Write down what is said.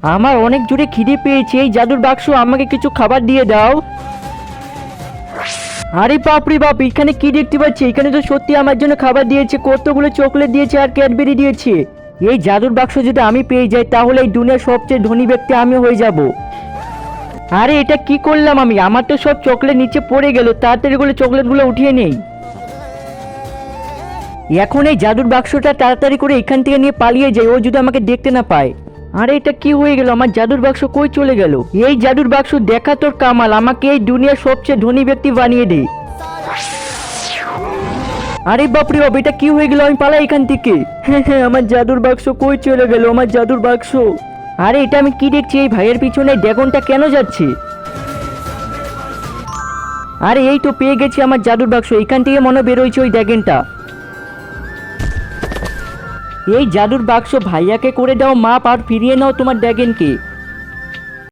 আমার অনেক জোরে খিদে পেয়েছে, এই জাদুর বাক্স আমাকে কিছু খাবার দিয়ে দাও। আরে বাপরে বাপ, এখানে কি দেখতে পাচ্ছি? এখানে তো সত্যি আমার জন্য খাবার দিয়েছে, কতগুলো চকলেট দিয়েছে আর ক্যাডবেরি দিয়েছে। এই জাদুর বাক্স যদি আমি পেয়ে যাই তাহলে এই দুনিয়ার সবচেয়ে ধনী ব্যক্তি আমি হয়ে যাব। আরে এটা কি করলাম আমি? আমার তো সব চকলেট নিচে পড়ে গেল, তাড়াতাড়ি করে চকলেটগুলো উঠিয়ে নেই। এখন এই জাদুর বাক্সটা তাড়াতাড়ি করে এখান থেকে নিয়ে পালিয়ে যাই, ও যদি আমাকে দেখতে না পায়। আরে এটা কি হয়ে গেল? আমার জাদুর বাক্স কই চলে গেল? এই জাদুর বাক্স দেখা তোর কামাল, আমাকে এই দুনিয়ার সবচেয়ে ধনী ব্যক্তি বানিয়ে দে। আরে বাপরে বাপ, এটা কি হয়ে গেল? আমি পালাই এখান থেকে। হ্যাঁ হ্যাঁ, আমার জাদুর বাক্স কই চলে গেল? আমার জাদুর বাক্স। আরে এটা আমি কি দেখছি? এই ভাইয়ের পিছনে ড্রাগনটা কেন যাচ্ছে? আরে এই তো পেয়ে গেছি আমার জাদুর বাক্স, এখান থেকে মনে বেরোইছে ওই ড্রাগনটা। এই জাদুর বাক্স ভাইয়াকে করে দাও মাপ আর ফিরিয়ে নাও তোমার ড্রাগনকে।